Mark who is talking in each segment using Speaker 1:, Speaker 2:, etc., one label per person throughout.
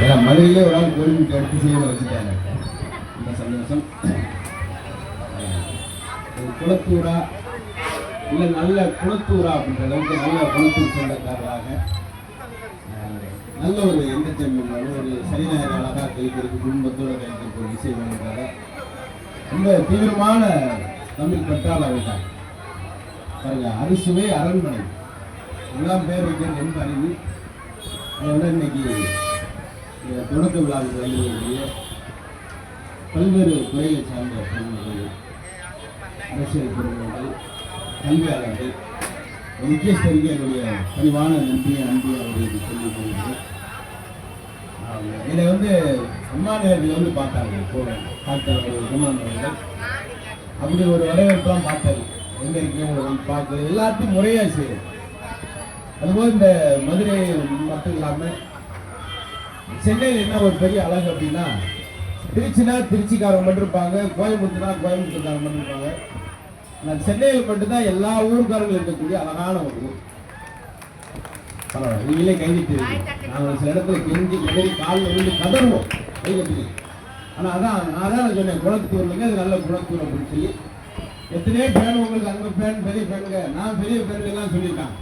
Speaker 1: ஏன்னா மதுரையிலே ஒரு ஆள் கோரிக்கை எடுத்து செய்ய வச்சுட்டாங்க. ரொம்ப சந்தோஷம். குளத்தூரா இல்லை நல்ல குளத்தூரா அப்படின்ற அளவுக்கு நல்ல குளத்தூர் சொந்தக்காரராக நல்ல ஒரு எந்தச்சமிழ் ஒரு சரிநாயர் அழகாக கைத்திருக்கு குடும்பத்தோடு கைத்திருக்க ஒரு விஷயம் பண்ணுறாங்க. ரொம்ப தீவிரமான தமிழ் பற்றாளர் தான் பாருங்க. அறுசுவை அரண்மனை எல்லாம் பேர் வைக்கிறது ரொம்ப அறிவு. அதோட இன்னைக்கு தொடக்க விழாவுக்கு வழங்கக்கூடிய பல்வேறு துறையை சார்ந்த பிரமுகர்கள், அரசியல் பிரமுகர்கள், கல்வியாளர்கள், முக்கியஸ்தருக்கு என்னுடைய பணிவான நன்றியை அவர்களுக்கு சொல்லிக் கொள்கிறேன். இதை அம்மா நேரத்தில் பார்த்தாங்க டாக்டர் குமாரவர்கள். அப்படி ஒரு வரவேற்பெல்லாம் பார்த்தாரு. எங்கே இருக்கீங்க உங்களுக்கு பார்க்குறது எல்லாத்தையும் முறையாக செய்யுது. அதுபோல் இந்த மதுரை மட்டும் இல்லாமல் சென்னையில் என்ன ஒரு பெரிய அழகு அப்படின்னா, திருச்சினா திருச்சிக்காரங்க மட்டும் இருப்பாங்க, கோயம்புத்தூர்னா கோயம்புத்தூர்காரங்க மட்டும் இருப்பாங்க. ஆனால் சென்னையில் மட்டும்தான் எல்லா ஊருக்காரங்களும் இருக்கக்கூடிய அழகான ஒரு ஊர். பரவாயில்ல, நீங்களே கைவிட்டு நாங்கள் சில இடத்துல கெஞ்சி கதறி காலில் விழுந்து கதறுவோம் கைவிட்டு. ஆனால் நான் சொன்னேன் குளத்தூர்லங்க, அது நல்ல குளத்தூர் அப்படின்னு சொல்லி. எத்தனையோ ஃபேன் உங்களுக்கு அங்கே ஃபேன் பெரிய ஃபேனுங்க, நான் பெரிய ஃபேன்லாம் சொல்லியிருக்கேன்.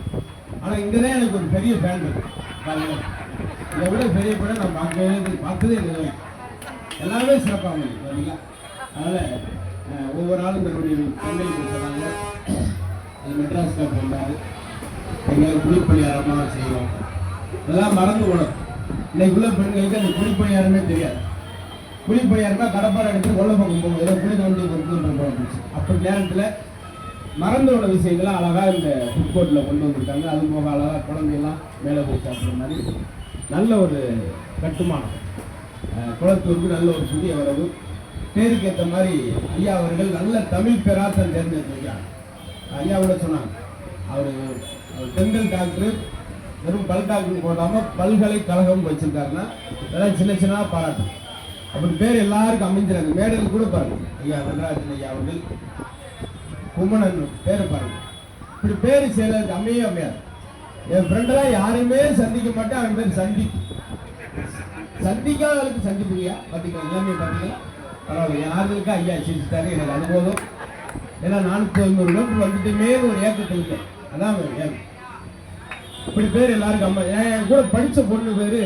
Speaker 1: ஆனால் இங்கே தான் எனக்கு ஒரு பெரிய ஃபேன் இருக்கு. இதை விட பெரிய ஃபேனை நான் பார்த்ததே இல்லை. எல்லாமே சிறப்பாக இருக்குது சரிங்களா. அதனால் ஒவ்வொரு நாளும் என்னுடைய பெண்களுக்கு சொன்னாங்க, அது மெட்ராஸ் கார்டு வந்தார், எங்களுக்கு குளிப்பணியாரமாக செய்வோம். இதெல்லாம் மறந்து போனோம். இன்னைக்கு உள்ள பெண்களுக்கு அந்த குளிப்பணியாரமே தெரியாது. குளிப்பணியாரமா கடப்பாறை எடுத்து கொள்ள பக்கம் போகும், ஏதோ குளி தோண்டி கொடுத்து. அப்படி நேரத்தில் மறந்து உள்ள விஷயங்கள்லாம் அழகாக இந்த ஃபுட் கோர்ட்டில் கொண்டு வந்துருக்காங்க. அது போக அழகாக குழந்தையெல்லாம் மேலே போய் சாப்பிட்ற மாதிரி நல்ல ஒரு கட்டுமானம். குளத்தூருக்கு நல்ல ஒரு புதிய வரவு. பேருக்கு ஏற்ற மாதிரி ஐயா அவர்கள் நல்ல தமிழ் பேராசன் தேர்ந்தெடுத்திருக்காங்க. ஐயாவோட சொன்னாங்க, அவர் பெண்கள் டாக்டர் வெறும் பல் டாக்டர் போடாமல் பல்கலைக்கழகம் வச்சிருக்காருன்னா அதெல்லாம் சின்ன சின்ன பாராட்டு. அப்படி பேர் எல்லாருக்கும் அமைஞ்சிருக்காங்க. மேடையில் கூட பாருங்க, ஐயா நடராஜன் ஐயா அவர்கள், குமணன் பேரை பாருங்க. இப்படி பேர் செயலருக்கு அமையாது. என் ஃப்ரெண்டெல்லாம் யாருமே சந்திக்க மாட்டேன், அவன் பேர் சந்திக்காதவர்களுக்கு சந்திப்புங்கய்யா. பார்த்தீங்களா, எல்லாமே பார்த்தீங்களா, பரவாயில்ல. யாருக்கு ஐயா சிரிச்சுட்டாரு, எனக்கு அனுபவம். ஏன்னா 450 கிலோமீட்டர் வந்துட்டுமே ஒரு ஏக்கத்தில் இருக்கேன். அதான் ஏக்கம். இப்படி பேர் எல்லாருக்கும் அம்மா. என் கூட படித்த பொண்ணு பேர்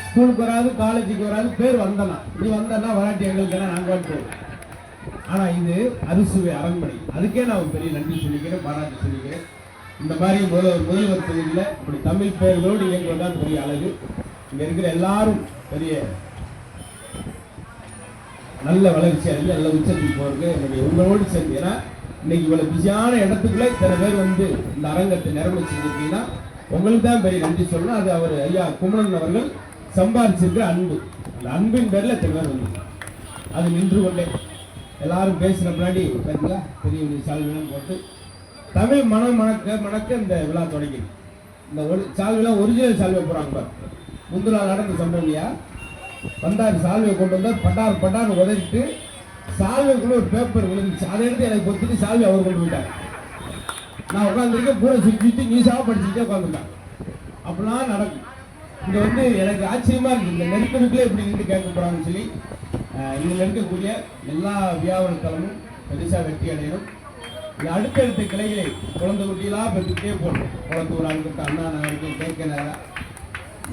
Speaker 1: ஸ்கூலுக்கு வராது, காலேஜுக்கு வராது, பேர் வந்தனா இப்படி வந்தனா வராட்டி எங்களுக்கு நாங்கள் வந்துட்டோம். ஆனால் இது அறுசுவை அரண்மனை. அதுக்கே நான் பெரிய நன்றி சொல்லிக்கிறேன், பாராட்டு சொல்லிக்கிறேன். இந்த மாதிரி முதல்வர் தொகுதியில் இப்படி தமிழ் பெயர்களோடு இயங்குவதுதான் பெரிய அழகு. இங்கே இருக்கிற எல்லாரும் பெரிய நல்ல வளர்ச்சி அடைஞ்சு நல்ல உச்சத்துக்கு போகிறது என்னுடைய உங்களோடு சேர்ந்து. ஏன்னா இன்னைக்கு இவ்வளோ பிஸியான இடத்துக்குள்ளே இத்தனை பேர் இந்த அரங்கத்தை நிரம்ப செஞ்சிருக்கீங்கன்னா உங்களுக்கு தான் பெரிய நன்றி சொல்லணும். அது அவர் ஐயா குமரன் அவர்கள் சம்பாதிச்சிருக்கிற அன்பு. அந்த அன்பின் பேரில் இத்தனை பேர் வந்து அது நின்று கொண்டே எல்லாரும் பேசுகிற முன்னாடி பார்த்தீங்களா பெரிய சால்விலாம் போட்டு தமிழ் மனம் மணக்க இந்த விழா தொடங்கிது. இந்த சால்விலாம் ஒரிஜினல் சால்வை போகிறாங்க. முந்தின நடந்த சம்பவம் இல்லையா, வந்தார் சால்வை கொண்டு வந்தார், பட்டார்னு உதறிட்டு சால்வைக்குள்ள ஒரு பேப்பர் விழுந்துச்சு. அதை எடுத்து எனக்கு கொடுத்துட்டு சால்வை அவர் கொண்டு போயிட்டார். நான் உட்காந்துருக்கேன், கூட சுற்றிட்டு நியூஸாக படிச்சுட்டே உட்காந்துருக்கேன். அப்படிலாம் நடக்கும். இங்கே எனக்கு ஆச்சரியமாக இருக்குது, இந்த நெருக்கடிக்குள்ளே எப்படி நின்று கேட்க போகிறாங்கன்னு சொல்லி. இதில் இருக்கக்கூடிய எல்லா வியாபார தளமும் பெருசாக வெற்றி அடையணும். அடுத்தடுத்த கிளைகளை குழந்தை குட்டிகளாக பெற்றுக்கிட்டே போகணும். குளத்தூர் ஆளுக்கு அண்ணா நகருக்கு கேட்க நேரம்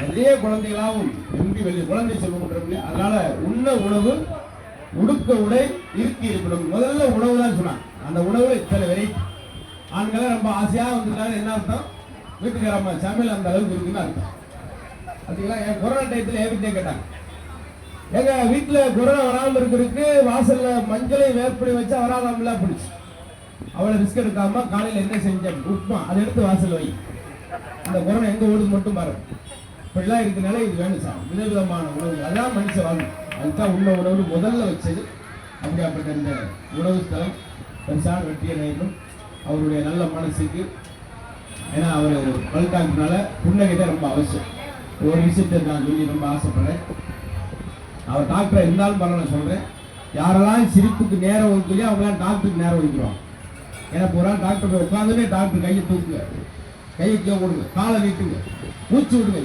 Speaker 1: நிறைய குழந்தைகளாகவும் எம்பி வெளியே குழந்தை செல்வம். அதனால உண்ண உணவு, உடுக்க உடை, இருக்கி இருக்கணும். முதல்ல உணவு தான் சொன்னாங்க. அந்த உணவுல இத்தனை வெரைட்டி. ஆண்களை ரொம்ப ஆசையாக வந்துட்டாங்க. என்ன அர்த்தம், வீட்டுக்காரம்மா சமையல் அந்த அளவுக்கு இருக்குன்னு அர்த்தம். பார்த்தீங்களா, என் கொரோனா டயத்தில் என்கிட்டே கேட்டாங்க, எங்க வீட்டில் கொரோனா வராமல் இருக்கிறதுக்கு வாசலில் மஞ்சளை வேப்படி வச்சா வராதாமல பிடிச்சி அவளை ரிஸ்க் எடுக்காம காலையில் என்ன செஞ்சேன், உப்புமா அதை எடுத்து வாசல் வை, அந்த கொரோனா எங்கே ஓடுது மட்டும் பாருங்க. இப்படிலாம் இருக்கிறனால இது வேணும் சார். விதவிதமான உணவு, அதான் மனுஷன் வாங்கணும். அதுதான் உண்ண உணவு முதல்ல வச்சது. அப்படியாப்பட்ட இந்த உணவு ஸ்தலம் பெருசான வெற்றியை நேரணும் அவருடைய நல்ல மனசுக்கு. ஏன்னா அவர் பல்டாக்குனால புன்னகை தான் ரொம்ப அவசியம். ஒரு விஷயத்தை நான் சொல்லி ரொம்ப ஆசைப்படுறேன். அவர் டாக்டரை இருந்தாலும் பரவாயில்ல சொல்கிறேன், யாரெல்லாம் சிரிப்புக்கு நேரம் ஒதுக்கலையோ அவங்களாம் டாக்டருக்கு நேரம் ஒதுக்கிறோம். ஏன்னா ஒரு டாக்டர் உட்காந்துமே டாக்டர் கையை தூக்குங்க, கையை கீழே கொடுங்க, காலை நீட்டுங்க, மூச்சு விடுங்க.